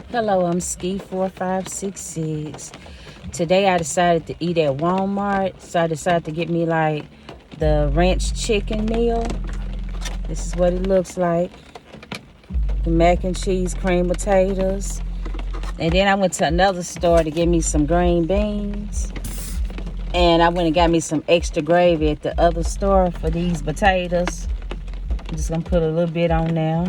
Hello, I'm Ski4566. Today I decided to eat at Walmart, so I decided to get me like the ranch chicken meal. This is what it looks like. The mac and cheese, cream potatoes. And then I went to another store to get me some green beans. And I went and got me some extra gravy at the other store for these potatoes. I'm just gonna put a little bit on now.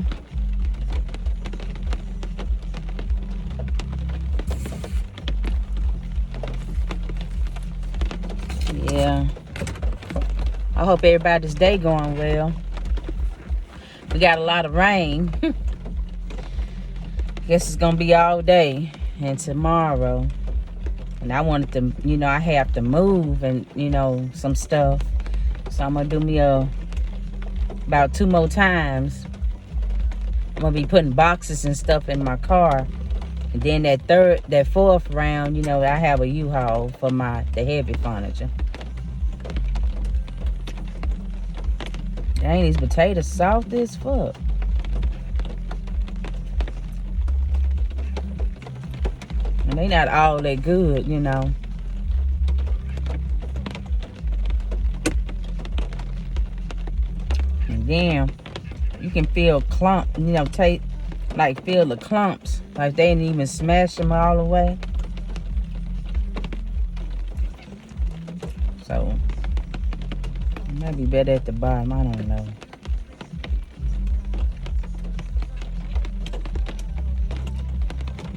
Yeah. I hope everybody's day going well. We got a lot of rain. Guess it's gonna be all day and tomorrow. And I wanted to, I have to move and, some stuff. So I'm gonna do me about 2 more times. I'm gonna be putting boxes and stuff in my car. And then that fourth round, I have a U-Haul for the heavy furniture. Dang, these potatoes soft as fuck. And they not all that good, And then you can feel feel the clumps. Like they didn't even smash them all the way. So it might be better at the bottom, I don't know.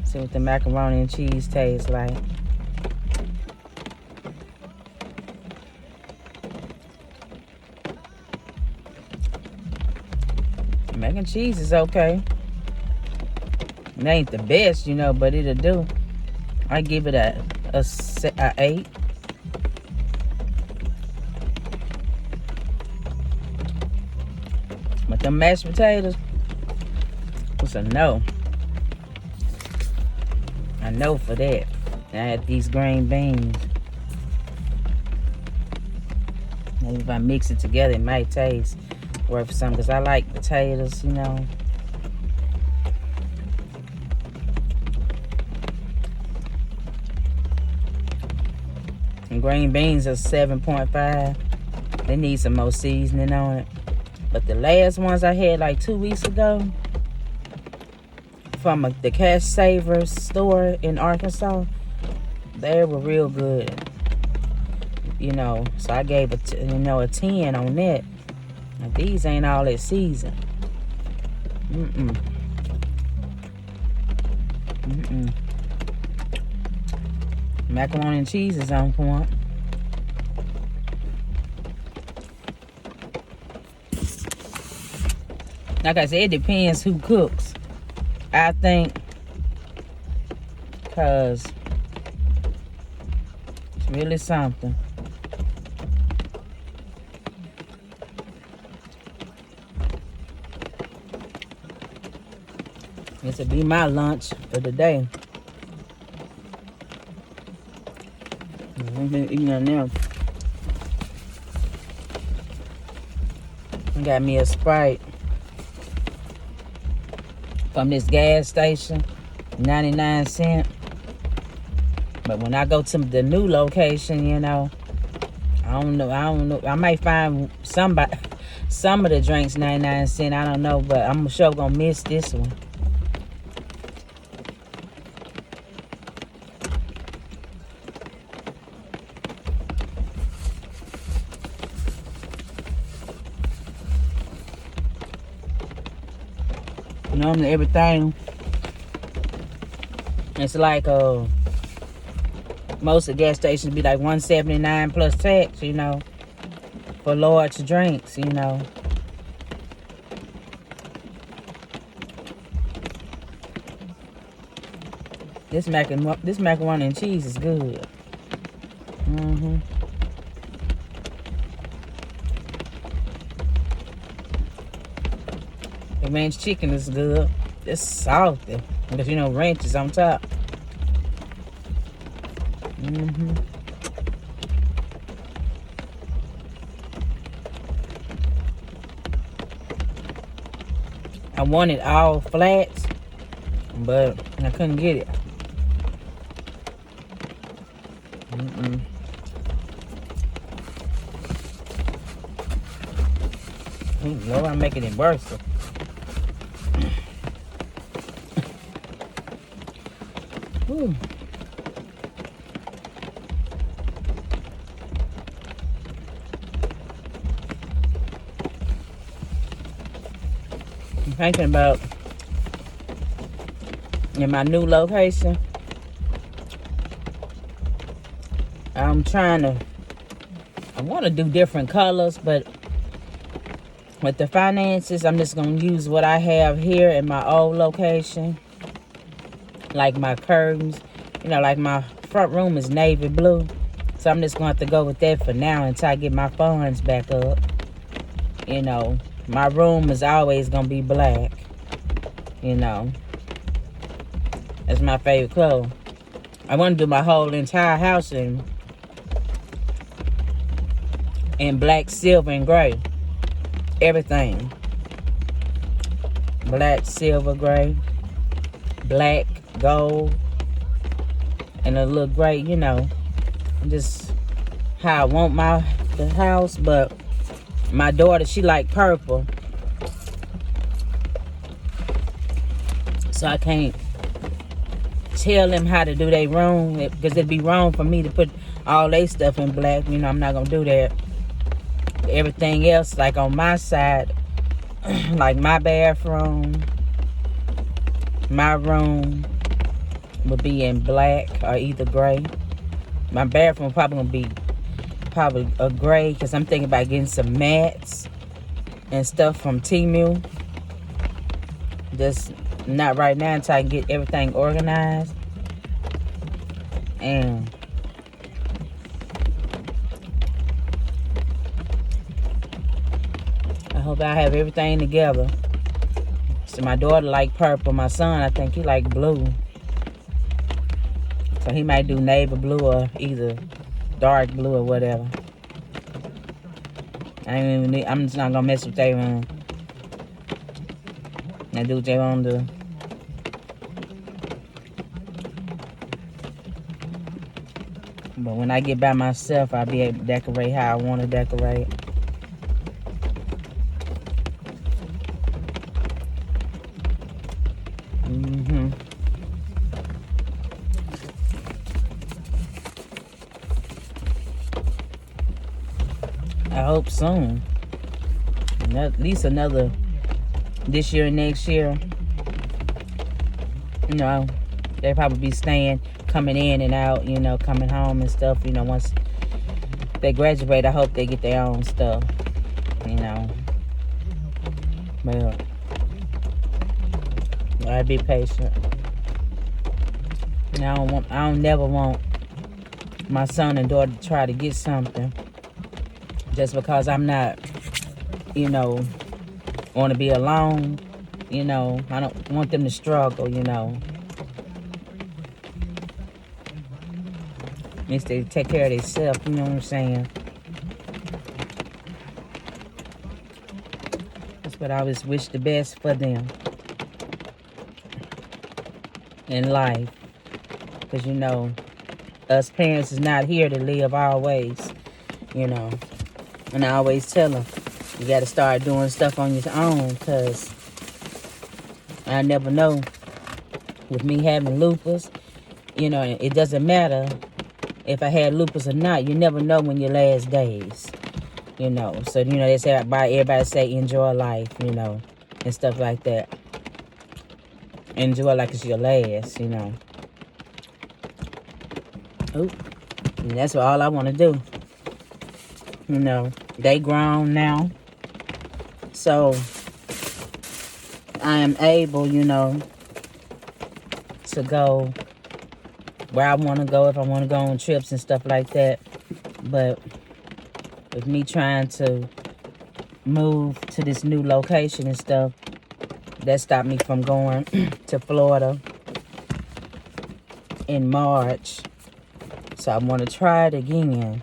See what the macaroni and cheese tastes like. Mac and cheese is okay. It ain't the best, but it'll do. I give it a 8. But the mashed potatoes was a no. I know for that. I had these green beans. Maybe if I mix it together, it might taste worth something. Because I like potatoes, And green beans are 7.5. They need some more seasoning on it. But the last ones I had like 2 weeks ago from the Cash Savers store in Arkansas, they were real good. So I gave a 10 on that. Now, these ain't all that seasoned. Macaroni and cheese is on point. Like I said, it depends who cooks. I think because it's really something. This will be my lunch for the day. I've been eating that now. I got me a Sprite from this gas station, 99 cents. But when I go to the new location, I don't know. I might find some of the drinks 99 cents. I don't know, but I'm sure gonna miss this one. Normally everything, it's like most of the gas stations be like $1.79 plus tax, for large drinks, This macaroni and cheese is good. The ranch chicken is good. It's salty because ranch is on top. I wanted all flats, but I couldn't get it. Lord, I'm making it worse. Ooh. I'm thinking about in my new location. I want to do different colors, but with the finances, I'm just going to use what I have here in my old location. Like my curtains, like my front room is navy blue. So I'm just going to have to go with that for now until I get my funds back up. My room is always going to be black. That's my favorite color. I want to do my whole entire house in black, silver, and gray. Everything. Black, silver, gray. Black, gold. And a little gray, just how I want the house. But my daughter, she like purple. So I can't tell them how to do their room, because it'd be wrong for me to put all their stuff in black. I'm not going to do that. Everything else, like on my side, like my bathroom, my room would be in black or either gray. My bathroom probably gonna be a gray, because I'm thinking about getting some mats and stuff from Temu. Just not right now until I can get everything organized. And I hope I have everything together. So my daughter like purple. My son, I think he like blue. So he might do navy blue or either dark blue or whatever. I'm just not gonna mess with their room. They do what they want to do. But when I get by myself, I'll be able to decorate how I want to decorate. I hope soon. At least another this year and next year. They probably be coming in and out, coming home and stuff. Once they graduate, I hope they get their own stuff. But I'd be patient. I don't never want my son and daughter to try to get something just because I'm not, want to be alone. I don't want them to struggle, Needs to take care of themselves, you know what I'm saying? That's what I always wish the best for them in life. Because, us parents is not here to live always, And I always tell them, you got to start doing stuff on your own, because I never know. With me having lupus, it doesn't matter if I had lupus or not. You never know when your last days, So, they say, everybody say enjoy life, and stuff like that. Enjoy like it's your last, Ooh. And that's all I want to do. They grown now. So I am able, to go where I want to go, if I want to go on trips and stuff like that. But with me trying to move to this new location and stuff, that stopped me from going to Florida in March. So I want to try it again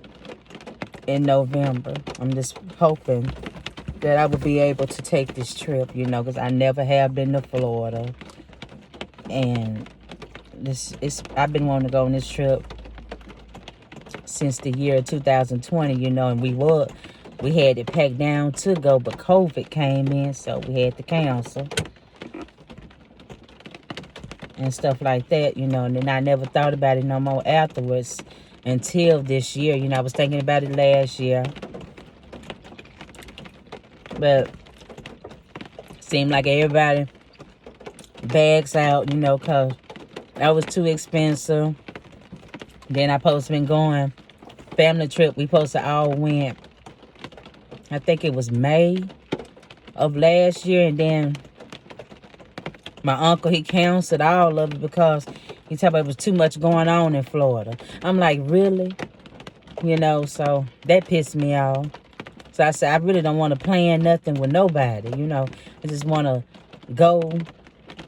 in November. I'm just hoping that I will be able to take this trip, because I never have been to Florida. And I've been wanting to go on this trip since the year 2020, you know, and we had it packed down to go, but COVID came in, so we had to cancel and stuff like that, you know. And then I never thought about it no more afterwards until this year. You know, I was thinking about it last year, but seemed like everybody bags out, you know, because that was too expensive. Then I supposed to been going family trip. We supposed to all went, I think it was May of last year, and then my uncle, he canceled all of it because he told me it was too much going on in Florida. I'm like, really? You know, so that pissed me off. So I said, I really don't want to plan nothing with nobody, you know. I just want to go.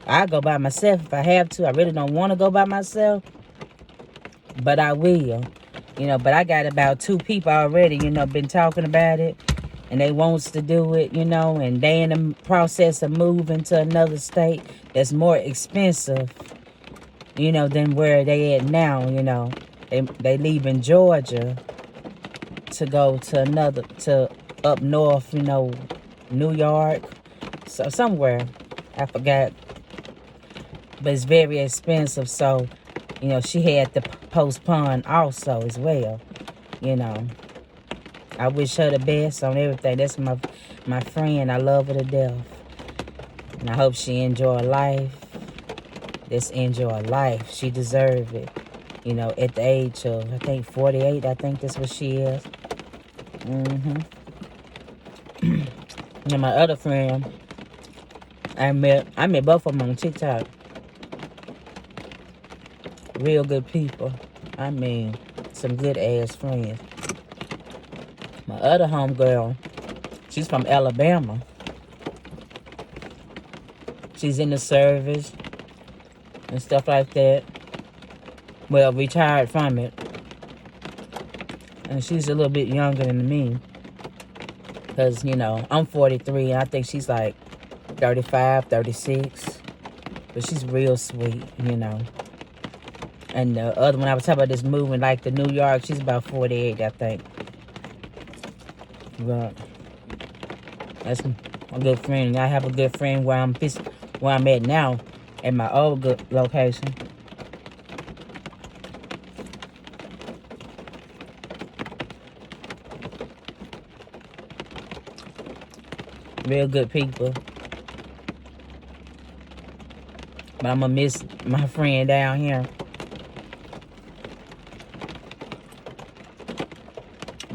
I go by myself if I have to. I really don't want to go by myself, but I will. You know, but I got about 2 people already, you know, been talking about it. And they wants to do it, you know, and they in the process of moving to another state that's more expensive, you know, than where they at now, you know. They leaving Georgia to go to up north, you know, New York, so somewhere, I forgot. But it's very expensive, so, you know, she had to postpone also as well, you know. I wish her the best on everything. That's my friend. I love her to death. And I hope she enjoy life. Let's enjoy life. She deserve it. You know, at the age of, I think, 48. I think that's what she is. And my other friend, I met both of them on TikTok. Real good people. I mean, some good ass friends. My other homegirl, she's from Alabama. She's in the service and stuff like that. Well, retired from it. And she's a little bit younger than me. Because, you know, I'm 43 and I think she's like 35, 36. But she's real sweet, you know. And the other one, I was talking about this moving like to New York, she's about 48, I think. But that's a good friend. I have a good friend where I'm at now, at my old good location. Real good people. But I'm gonna miss my friend down here.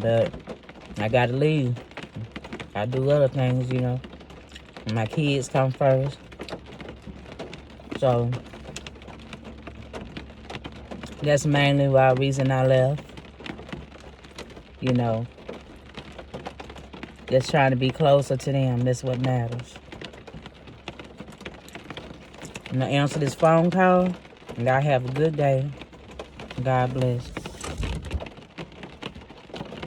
But I gotta leave. I do other things, you know. My kids come first. So that's mainly why reason I left. You know. Just trying to be closer to them. That's what matters. And I answer this phone call. And y'all have a good day. God bless.